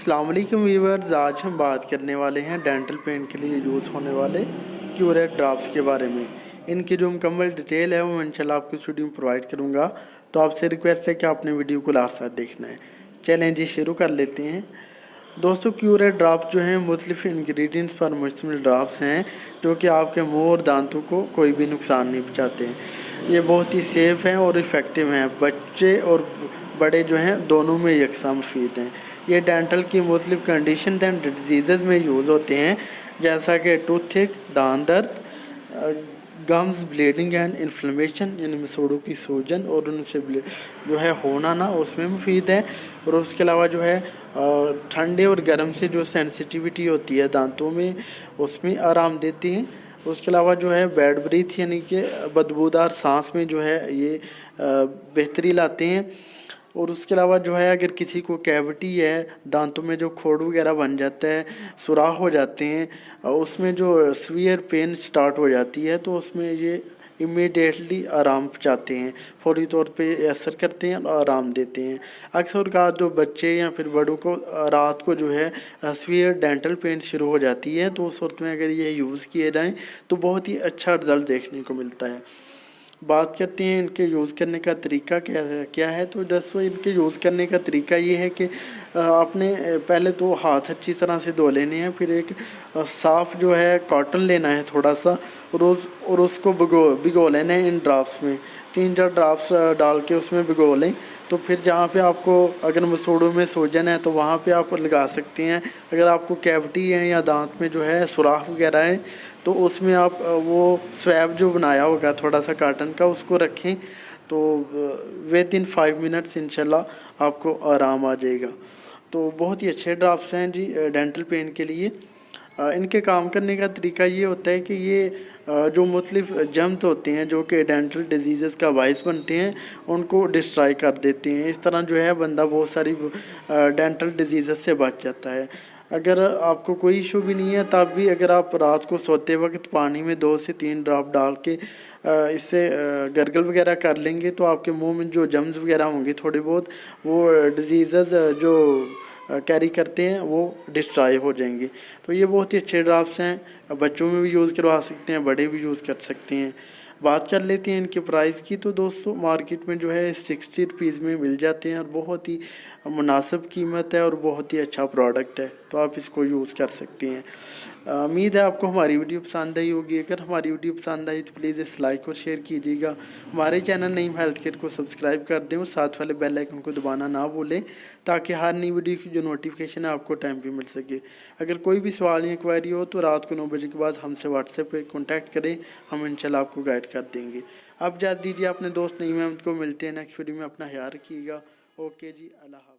अस्सलाम वालेकुम व्यूअर्स, आज हम बात करने वाले हैं डेंटल पेन के लिए यूज़ होने वाले क्यूरेट ड्रॉप्स के बारे में। इनकी जो मुकम्मल डिटेल है वो मैं इंशाल्लाह आपको इस वीडियो में प्रोवाइड करूंगा। तो आपसे रिक्वेस्ट है कि आपने वीडियो को लास्ट तक देखना है। चलें जी, शुरू कर लेते हैं। दोस्तों, क्यूरेट ड्रॉप्स जो हैं मुख्तलिफ इंग्रेडिएंट्स पर मुश्तमिल ड्रॉप्स हैं जो कि आपके मुँह और दांतों को कोई भी नुकसान नहीं पहुँचाते हैं। ये बहुत ही सेफ़ हैं और इफ़ेक्टिव हैं। बच्चे और बड़े जो हैं दोनों में यकसा मुफीद हैं। ये डेंटल की मुख्तलिफ कंडीशन एंड डिजीज़ में यूज़ होते हैं, जैसा कि टूथिक, दांत दर्द, गम्स ब्लीडिंग एंड इन्फ्लेमेशन यानी मसूड़ों की सूजन और उनसे जो है होना ना, उसमें मुफीद है। और उसके अलावा जो है ठंडे और गर्म से जो सेंसिटिविटी होती है दांतों में, उसमें आराम देती हैं। उसके अलावा जो है बैड ब्रीथ यानी कि बदबूदार सांस में जो है ये बेहतरी लाते हैं। और उसके अलावा जो है अगर किसी को कैविटी है, दांतों में जो खोड़ वगैरह बन जाता है, सुराख हो जाते हैं, उसमें जो सीवियर पेन स्टार्ट हो जाती है, तो उसमें ये इमीडिएटली आराम पहुँचाते हैं, फौरी तौर पे असर करते हैं और आराम देते हैं। अक्सर का जो बच्चे या फिर बड़ों को रात को जो है सीवियर डेंटल पेन शुरू हो जाती है, तो उस वक्त में अगर ये यूज़ किए जाएँ तो बहुत ही अच्छा रिज़ल्ट देखने को मिलता है। बात करते हैं इनके यूज़ करने का तरीका क्या है। तो दोस्तों, इनके यूज़ करने का तरीका ये है कि आपने पहले तो हाथ अच्छी तरह से धो लेने हैं। फिर एक साफ़ जो है कॉटन लेना है थोड़ा सा, और उसको भिगो लेना है इन ड्राफ्ट्स में। 3-4 ड्राफ्ट्स डाल के उसमें भिगो लें। तो फिर जहाँ पे आपको अगर मसूड़ों में सूजन है तो वहाँ पे आप लगा सकते हैं। अगर आपको कैविटी है या दांत में जो है सुराख वगैरह है, तो उसमें आप वो स्वैब जो बनाया होगा थोड़ा सा कॉटन का, उसको रखें। तो विद इन 5 मिनट्स इंशाल्लाह आपको आराम आ जाएगा। तो बहुत ही अच्छे ड्राफ्ट्स हैं जी डेंटल पेन के लिए। इनके काम करने का तरीका ये होता है कि ये जो मुख्तलिफ जर्म्स होते हैं जो कि डेंटल डिजीज़ का बाइस बनते हैं, उनको डिस्ट्रॉय कर देते हैं। इस तरह जो है बंदा बहुत सारी डेंटल डिजीज़ से बच जाता है। अगर आपको कोई इशू भी नहीं है, तब भी अगर आप रात को सोते वक्त पानी में 2 से 3 ड्रॉप डाल के इससे गर्गल वगैरह कर लेंगे, तो आपके मुंह में जो जर्म्स वगैरह होंगे थोड़े बहुत, वो डिजीज़ जो कैरी करते हैं, वो डिस्ट्रॉय हो जाएंगे। तो ये बहुत ही अच्छे ड्राफ्ट्स हैं। बच्चों में भी यूज़ करवा सकते हैं, बड़े भी यूज़ कर सकते हैं। बात कर लेते हैं इनके प्राइस की। तो दोस्तों, मार्केट में जो है 60 रुपीज़ में मिल जाते हैं और बहुत ही मुनासिब कीमत है और बहुत ही अच्छा प्रोडक्ट है। तो आप इसको यूज़ कर सकते हैं। उम्मीद है आपको हमारी वीडियो पसंद आई होगी। अगर हमारी वीडियो पसंद आई तो प्लीज़ इस लाइक और शेयर कीजिएगा। हमारे चैनल नईम हेल्थ केयर को सब्सक्राइब कर दें और साथ वाले बेल आइकन को दबाना ना भूलें, ताकि हर नई वीडियो की जो नोटिफिकेशन है आपको टाइम पे मिल सके। अगर कोई भी सवाल या इंक्वायरी हो तो रात को 9 बजे के बाद हमसे व्हाट्सएप पे कॉन्टैक्ट करें, हम इंशाल्लाह आपको गाइड कर देंगे। अब इजाज़त दीजिए अपने दोस्त नईम अहमद को। मिलते हैं नेक्स्ट वीडियो में। अपना ख्याल रखिएगा। ओके जी, अल्लाह हाफ़िज़।